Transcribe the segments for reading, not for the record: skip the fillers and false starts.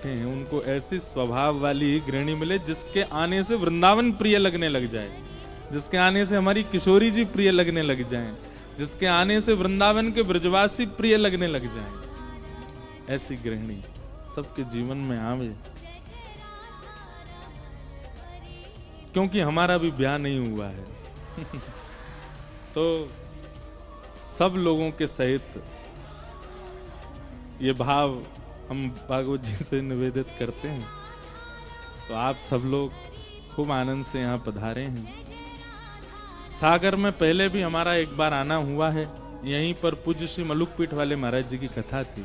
बैठे हैं उनको ऐसी स्वभाव वाली गृहिणी मिले जिसके आने से वृंदावन प्रिय लगने लग जाए, जिसके आने से हमारी किशोरी जी प्रिय लगने लग जाएं, जिसके आने से वृंदावन के ब्रजवासी प्रिय लगने लग जाएं। ऐसी गृहिणी सबके जीवन में आवे, क्योंकि हमारा भी ब्याह नहीं हुआ है तो सब लोगों के सहित ये भाव हम भागवत जी से निवेदित करते हैं। तो आप सब लोग खूब आनंद से यहाँ पधारे हैं। सागर में पहले भी हमारा एक बार आना हुआ है, यहीं पर पूज्य श्री मलुकपीठ वाले महाराज जी की कथा थी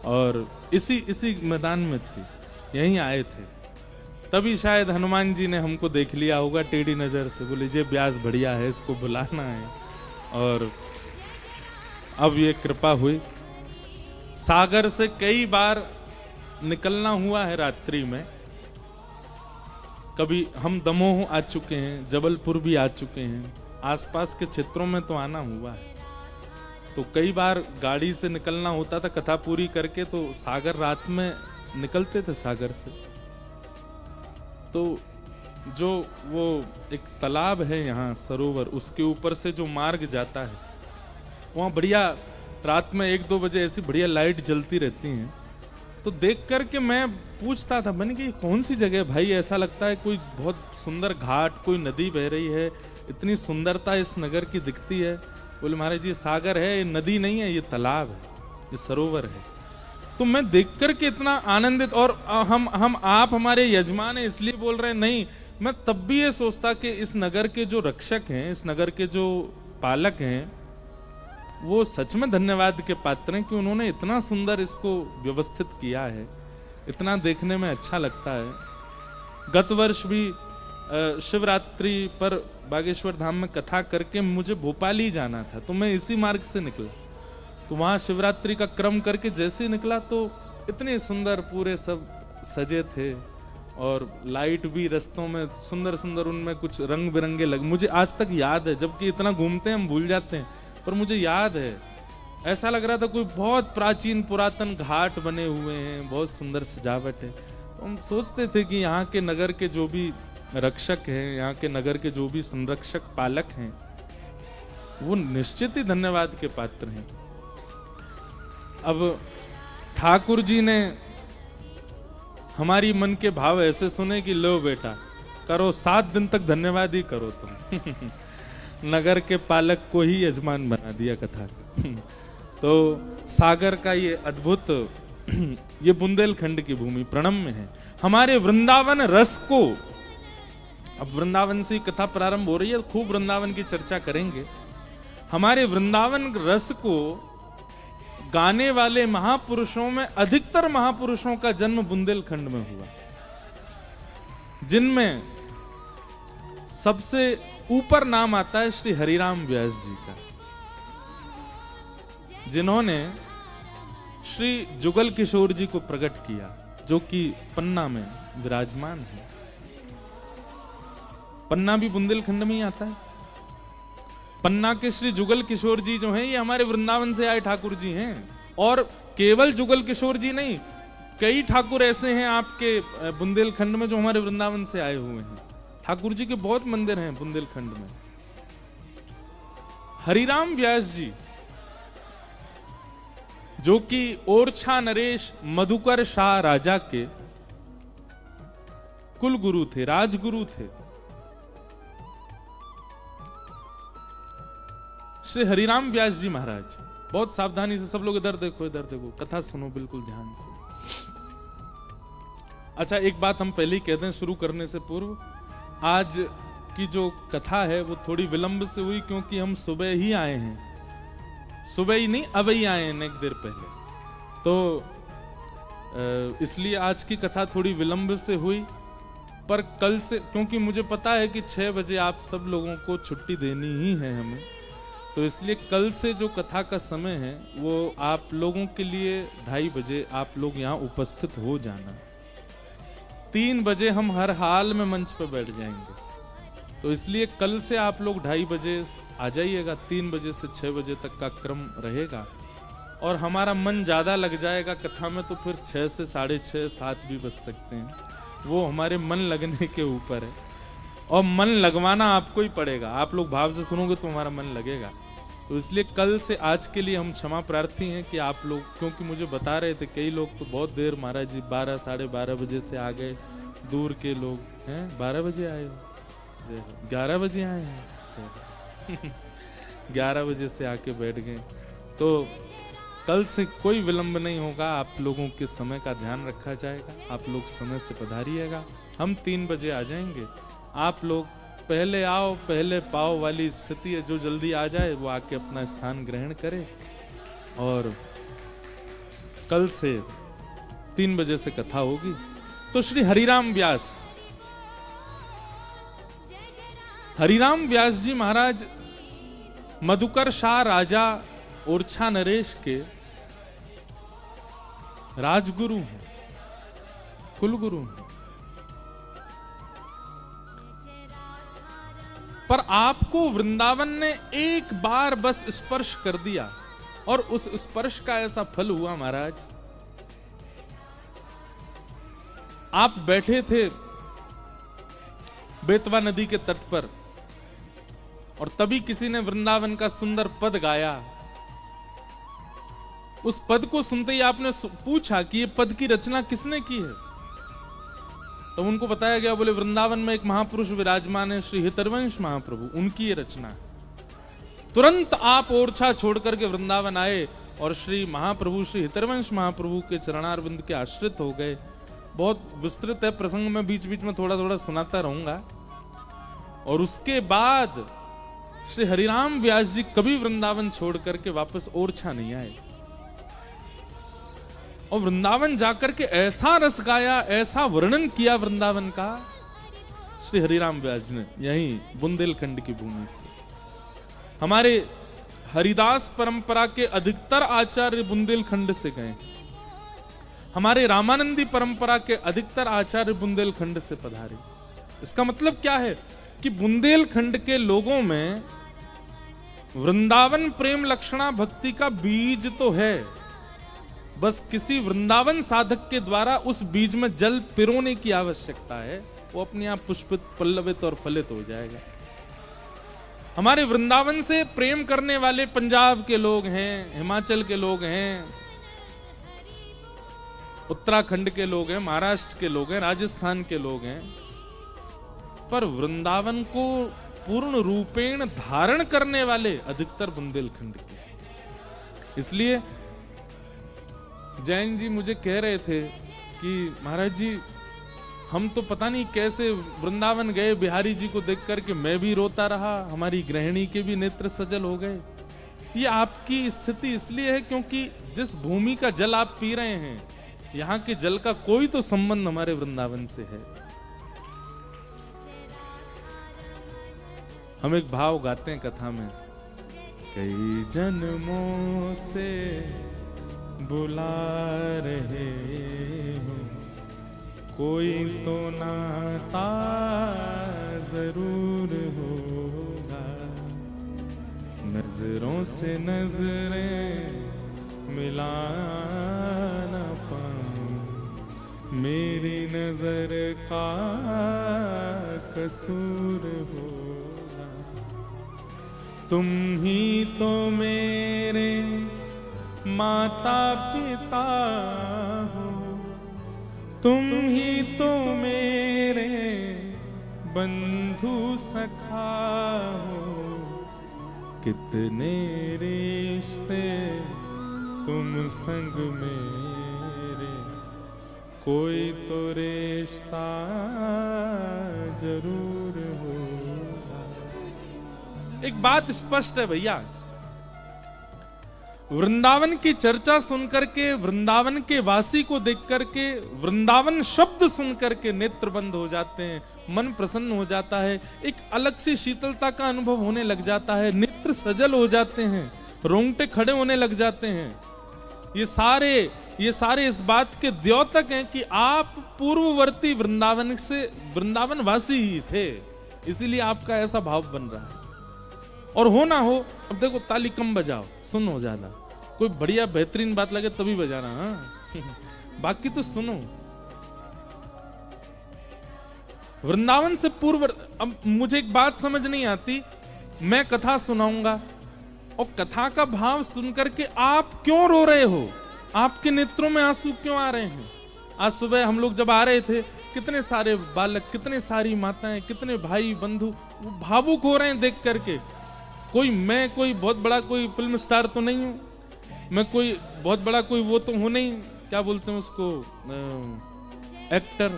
और इसी मैदान में थी, यहीं आए थे। तभी शायद हनुमान जी ने हमको देख लिया होगा टेढ़ी नजर से, बोले ये ब्यास बढ़िया है, इसको बुलाना है। और अब ये कृपा हुई। सागर से कई बार निकलना हुआ है रात्रि में, कभी हम दमोह आ चुके हैं, जबलपुर भी आ चुके हैं, आसपास के क्षेत्रों में तो आना हुआ है। तो कई बार गाड़ी से निकलना होता था कथा पूरी करके, तो सागर रात में निकलते थे सागर से। तो जो वो एक तालाब है यहाँ सरोवर, उसके ऊपर से जो मार्ग जाता है वहाँ बढ़िया रात में 1-2 बजे ऐसी बढ़िया लाइट जलती रहती हैं। तो देख करके मैं पूछता था, मैंने कि कौन सी जगह भाई, ऐसा लगता है कोई बहुत सुंदर घाट, कोई नदी बह रही है, इतनी सुंदरता इस नगर की दिखती है। बोले महाराज जी सागर है, ये नदी नहीं है, ये तालाब है, ये सरोवर है। तो मैं देख करके इतना आनंदित, और हम आप हमारे यजमान हैं इसलिए बोल रहे हैं नहीं, मैं तब भी ये सोचता कि इस नगर के जो रक्षक हैं, इस नगर के जो पालक हैं, वो सच में धन्यवाद के पात्र हैं कि उन्होंने इतना सुंदर इसको व्यवस्थित किया है, इतना देखने में अच्छा लगता है। गत वर्ष भी शिवरात्रि पर बागेश्वर धाम में कथा करके मुझे भोपाल ही जाना था, तो मैं इसी मार्ग से निकला। तो वहां शिवरात्रि का क्रम करके जैसे निकला तो इतने सुंदर पूरे सब सजे थे और लाइट भी रास्तों में सुंदर सुंदर, उनमें कुछ रंग बिरंगे लग, मुझे आज तक याद है, जबकि इतना घूमते हैं हम भूल जाते हैं, पर मुझे याद है। ऐसा लग रहा था कोई बहुत प्राचीन पुरातन घाट बने हुए हैं, बहुत सुंदर सजावट है। तो हम सोचते थे कि यहाँ के नगर के जो भी रक्षक हैं, यहाँ के नगर के जो भी संरक्षक पालक हैं, वो निश्चित ही धन्यवाद के पात्र हैं। अब ठाकुर जी ने हमारी मन के भाव ऐसे सुने कि लो बेटा करो, 7 दिन तक धन्यवाद ही करो तुम नगर के पालक को ही यजमान बना दिया कथा का तो सागर का ये अद्भुत ये बुंदेलखंड की भूमि प्रणम्य है। हमारे वृंदावन रस को, अब वृंदावन से कथा प्रारंभ हो रही है, खूब वृंदावन की चर्चा करेंगे। हमारे वृंदावन रस को गाने वाले महापुरुषों में अधिकतर महापुरुषों का जन्म बुंदेलखंड में हुआ, जिनमें सबसे ऊपर नाम आता है श्री हरिराम व्यास जी का, जिन्होंने श्री जुगल किशोर जी को प्रकट किया, जो कि पन्ना में विराजमान है। पन्ना भी बुंदेलखंड में ही आता है। पन्ना के श्री जुगल किशोर जी जो हैं, ये हमारे वृंदावन से आए ठाकुर जी हैं। और केवल जुगल किशोर जी नहीं, कई ठाकुर ऐसे हैं आपके बुंदेलखंड में जो हमारे वृंदावन से आए हुए हैं। ठाकुर जी के बहुत मंदिर हैं बुंदेलखंड में। हरिराम व्यास जी जो कि ओरछा नरेश मधुकर शाह राजा के कुल गुरु थे, राजगुरु थे। श्री हरिराम व्यास जी महाराज, बहुत सावधानी से सब लोग इधर देखो, इधर देखो, कथा सुनो बिल्कुल ध्यान से। अच्छा एक बात हम पहले ही कह दें शुरू करने से पूर्व, आज की जो कथा है वो थोड़ी विलंब से हुई, क्योंकि हम सुबह ही आए हैं, सुबह ही नहीं अब ही आए हैं एक देर पहले, तो इसलिए आज की कथा थोड़ी विलंब से हुई। पर कल से, क्योंकि मुझे पता है कि 6 बजे आप सब लोगों को छुट्टी देनी ही है हमें, तो इसलिए कल से जो कथा का समय है वो आप लोगों के लिए 2:30 बजे आप लोग यहाँ उपस्थित हो जाना। 3 बजे हम हर हाल में मंच पर बैठ जाएंगे, तो इसलिए कल से आप लोग 2:30 बजे आ जाइएगा। 3 बजे से 6 बजे तक का क्रम रहेगा। और हमारा मन ज्यादा लग जाएगा कथा में तो फिर 6 से 6:30 7 भी बज सकते हैं। वो हमारे मन लगने के ऊपर है, और मन लगवाना आपको ही पड़ेगा। आप लोग भाव से सुनोगे तो हमारा मन लगेगा। तो इसलिए कल से आज के लिए हम क्षमा प्रार्थी हैं कि आप लोग, क्योंकि मुझे बता रहे थे कई लोग तो बहुत देर महाराज जी 12 साढ़े 12 बजे से आ गए, दूर के लोग हैं। 12 बजे आए हो, 11 बजे आए हैं 11 बजे से आके बैठ गए। तो कल से कोई विलंब नहीं होगा, आप लोगों के समय का ध्यान रखा जाएगा। आप लोग समय से पधारिएगा, हम 3 बजे आ जाएंगे। आप लोग पहले आओ पहले पाओ वाली स्थिति है, जो जल्दी आ जाए वो आके अपना स्थान ग्रहण करे। और कल से 3 बजे से कथा होगी। तो श्री हरिराम व्यास जी महाराज मधुकर शाह राजा ओरछा नरेश के राजगुरु हैं, कुलगुरु हैं। पर आपको वृंदावन ने एक बार बस स्पर्श कर दिया, और उस स्पर्श का ऐसा फल हुआ महाराज। आप बैठे थे बेतवा नदी के तट पर, और तभी किसी ने वृंदावन का सुंदर पद गाया। उस पद को सुनते ही आपने पूछा कि ये पद की रचना किसने की है। तो उनको बताया गया, बोले वृंदावन में एक महापुरुष विराजमान है, श्री हितरवंश महाप्रभु, उनकी ये रचना है। तुरंत आप ओरछा छोड़ करके वृंदावन आए और श्री महाप्रभु श्री हितरवंश महाप्रभु के चरणारविंद के आश्रित हो गए। बहुत विस्तृत है प्रसंग, में बीच बीच में थोड़ा थोड़ा सुनाता रहूंगा। और उसके बाद श्री हरिराम व्यास जी कभी वृंदावन छोड़ करके वापस ओरछा नहीं आए, और वृंदावन जाकर के ऐसा रस गाया, ऐसा वर्णन किया वृंदावन का श्री हरिराम व्यास जी ने, यहीं बुंदेलखंड की भूमि से। हमारे हरिदास परंपरा के अधिकतर आचार्य बुंदेलखंड से गए। हमारे रामानंदी परंपरा के अधिकतर आचार्य बुंदेलखंड से पधारे। इसका मतलब क्या है कि बुंदेलखंड के लोगों में वृंदावन प्रेम लक्षणा भक्ति का बीज तो है, बस किसी वृंदावन साधक के द्वारा उस बीज में जल पिरोने की आवश्यकता है, वो अपने आप पुष्पित पल्लवित और फलित हो जाएगा। हमारे वृंदावन से प्रेम करने वाले पंजाब के लोग हैं, हिमाचल के लोग हैं, उत्तराखंड के लोग हैं, महाराष्ट्र के लोग हैं, राजस्थान के लोग हैं, पर वृंदावन को पूर्ण रूपेण धारण करने वाले अधिकतर बुंदेलखंड के। इसलिए जैन जी मुझे कह रहे थे कि महाराज जी हम तो पता नहीं कैसे वृंदावन गए, बिहारी जी को देख करके मैं भी रोता रहा, हमारी गृहिणी के भी नेत्र सजल हो गए। ये आपकी स्थिति इसलिए है क्योंकि जिस भूमि का जल आप पी रहे हैं, यहाँ के जल का कोई तो संबंध हमारे वृंदावन से है। हम एक भाव गाते हैं कथा में, कई जन्मों से बुला रहे हो, कोई तो नाता जरूर होगा, नजरों से नजरें मिला ना पाऊं, मेरी नजर का कसूर होगा, तुम ही तो मेरे माता पिता हो, तुम ही तो मेरे बंधु सखा हो, कितने रिश्ते तुम संग मेरे, कोई तो रिश्ता जरूर होगा। एक बात स्पष्ट है भैया, वृंदावन की चर्चा सुनकर के, वृंदावन के वासी को देख करके, वृंदावन शब्द सुनकर के नेत्र बंद हो जाते हैं, मन प्रसन्न हो जाता है, एक अलग सी शीतलता का अनुभव होने लग जाता है, नेत्र सजल हो जाते हैं, रोंगटे खड़े होने लग जाते हैं। ये सारे इस बात के द्योतक हैं कि आप पूर्ववर्ती वृंदावन से वृंदावन वासी ही थे, इसीलिए आपका ऐसा भाव बन रहा है। और हो ना हो, अब देखो ताली कम बजाओ, सुनो ज्यादा, कोई बढ़िया बेहतरीन बात लगे तभी बजाना, हाँ बाकी तो सुनो। वृंदावन से पूर्व, अब मुझे एक बात समझ नहीं आती, मैं कथा सुनाऊंगा और कथा का भाव सुनकर के आप क्यों रो रहे हो, आपके नेत्रों में आंसू क्यों आ रहे हैं? आज सुबह हम लोग जब आ रहे थे, कितने सारे बालक, कितने सारी माताएं, कितने भाई बंधु वो भावुक हो रहे हैं देख करके। मैं कोई बहुत बड़ा कोई फिल्म स्टार तो नहीं हूं, मैं कोई बहुत बड़ा कोई वो तो हूं नहीं, क्या बोलते हैं उसको, एक्टर।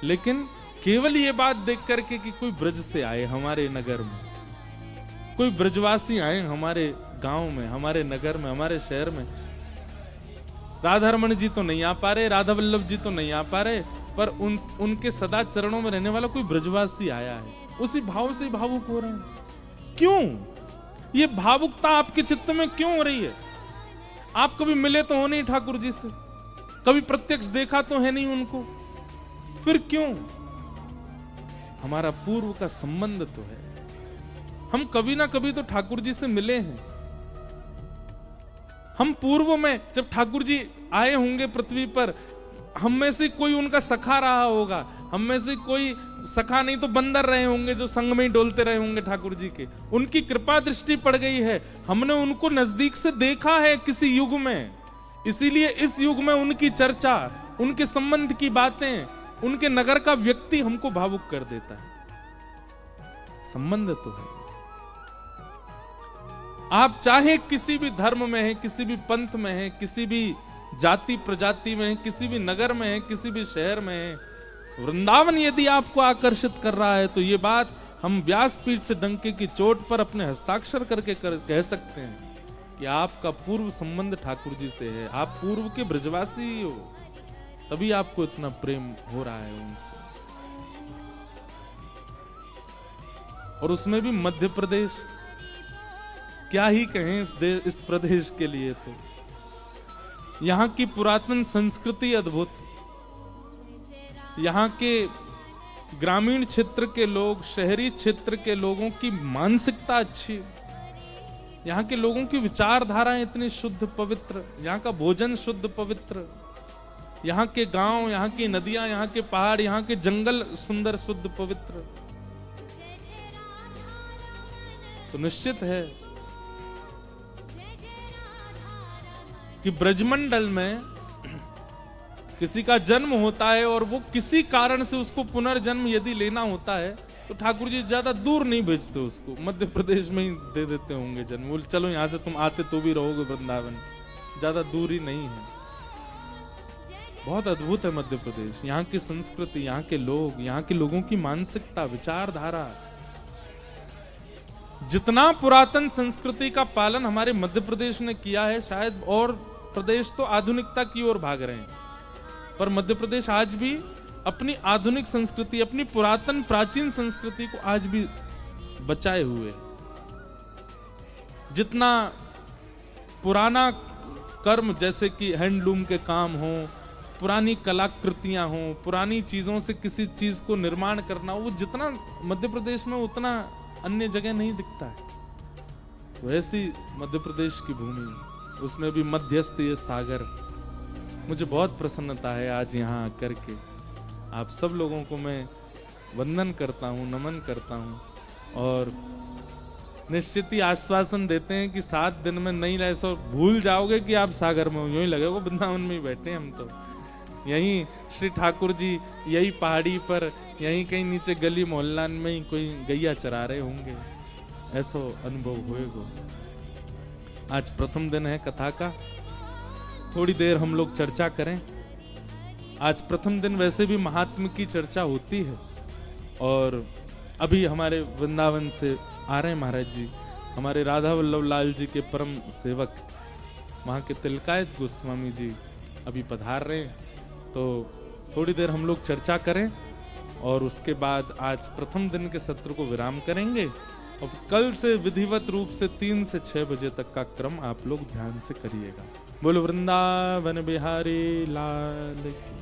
लेकिन केवल ये बात देख करके कि कोई ब्रज से आए हमारे नगर में, कोई ब्रजवासी आए हमारे गांव में, हमारे नगर में, हमारे शहर में। राधा रमन जी तो नहीं आ पा रहे, राधा वल्लभ जी तो नहीं आ पा रहे, पर उनके सदा चरणों में रहने वाला कोई ब्रजवासी आया है, उसी भाव से भावुक हो रहे हैं। क्यों ये भावुकता आपके चित्त में क्यों हो रही है? आप कभी मिले तो हो नहीं ठाकुर जी से, कभी प्रत्यक्ष देखा तो है नहीं उनको, फिर क्यों? हमारा पूर्व का संबंध तो है, हम कभी ना कभी तो ठाकुर जी से मिले हैं। हम पूर्व में जब ठाकुर जी आए होंगे पृथ्वी पर, हम में से कोई उनका सखा रहा होगा, हम में से कोई सखा नहीं तो बंदर रहे होंगे जो संग में ही डोलते रहे होंगे ठाकुर जी के। उनकी कृपा दृष्टि पड़ गई है, हमने उनको नजदीक से देखा है किसी युग में, इसीलिए इस युग में उनकी चर्चा, उनके संबंध की बातें, उनके नगर का व्यक्ति हमको भावुक कर देता है। संबंध तो है। आप चाहे किसी भी धर्म में हैं, किसी भी पंथ में हैं, किसी भी जाति प्रजाति में हैं, किसी भी नगर में हैं, किसी भी शहर में हैं, वृंदावन यदि आपको आकर्षित कर रहा है तो ये बात हम व्यासपीठ से डंके की चोट पर अपने हस्ताक्षर करके कह सकते हैं कि आपका पूर्व संबंध ठाकुर जी से है, आप पूर्व के ब्रजवासी ही हो, तभी आपको इतना प्रेम हो रहा है उनसे। और उसमें भी मध्य प्रदेश, क्या ही कहें इस प्रदेश के लिए। तो यहाँ की पुरातन संस्कृति अद्भुत, यहाँ के ग्रामीण क्षेत्र के लोग, शहरी क्षेत्र के लोगों की मानसिकता अच्छी, यहाँ के लोगों की विचारधाराएं इतनी शुद्ध पवित्र, यहाँ का भोजन शुद्ध पवित्र, यहाँ के गांव, यहाँ की नदियां, यहाँ के पहाड़, यहाँ के जंगल सुंदर शुद्ध पवित्र। तो निश्चित है कि ब्रजमंडल में किसी का जन्म होता है और वो किसी कारण से उसको पुनर्जन्म यदि लेना होता है तो ठाकुर जी ज्यादा दूर नहीं भेजते उसको, मध्य प्रदेश में ही दे देते होंगे जन्म। बोल चलो यहां से तुम आते तो भी रहोगे वृंदावन, ज्यादा दूरी नहीं है। बहुत अद्भुत है मध्य प्रदेश, यहाँ की संस्कृति, यहाँ के लोग, यहाँ के लोगों की मानसिकता, विचारधारा। जितना पुरातन संस्कृति का पालन हमारे मध्य प्रदेश ने किया है, शायद और प्रदेश तो आधुनिकता की ओर भाग रहे हैं, पर मध्य प्रदेश आज भी अपनी आधुनिक संस्कृति, अपनी पुरातन प्राचीन संस्कृति को आज भी बचाए हुए। जितना पुराना कर्म, जैसे कि हैंडलूम के काम हो, पुरानी कलाकृतियां हो, पुरानी चीजों से किसी चीज को निर्माण करना, वो जितना मध्य प्रदेश में उतना अन्य जगह नहीं दिखता है। वैसी मध्य प्रदेश की भूमि, उसमें भी मध्यस्थ ये सागर। मुझे बहुत प्रसन्नता है आज यहाँ आकर के आप सब लोगों को मैं वंदन करता हूँ, नमन करता हूँ, और निश्चित ही आश्वासन देते हैं कि 7 दिन में नहीं रहे सो भूल जाओगे कि आप सागर में हो, यूं ही लगेगा वृंदावन में ही बैठे हम तो। यहीं श्री ठाकुर जी यही पहाड़ी पर, यहीं कहीं नीचे गली मोहल्ला में ही कोई गैया चरा रहे होंगे, ऐसा अनुभव होएगा। आज प्रथम दिन है कथा का, थोड़ी देर हम लोग चर्चा करें। आज प्रथम दिन वैसे भी महात्म की चर्चा होती है, और अभी हमारे वृंदावन से आ रहे हैं महाराज जी, हमारे राधा वल्लभ लाल जी के परम सेवक, वहाँ के तिलकायत गोस्वामी जी अभी पधार रहे हैं। तो थोड़ी देर हम लोग चर्चा करें और उसके बाद आज प्रथम दिन के सत्र को विराम करेंगे, और कल से विधिवत रूप से 3 से 6 बजे तक का क्रम आप लोग ध्यान से करिएगा। बोलो वृंदावन बिहारी लाल की।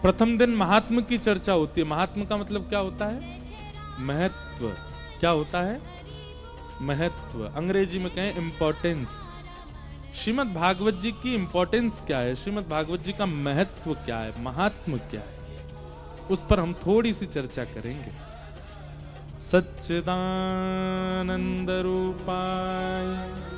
प्रथम दिन महात्म की चर्चा होती है। महात्म का मतलब क्या होता है? महत्व। क्या होता है? महत्व, अंग्रेजी में कहें इम्पोर्टेंस। श्रीमद् भागवत जी की इम्पोर्टेंस क्या है, श्रीमद् भागवत जी का महत्व क्या है, महात्म क्या है, उस पर हम थोड़ी सी चर्चा करेंगे। सच्चिदानंद रूपाय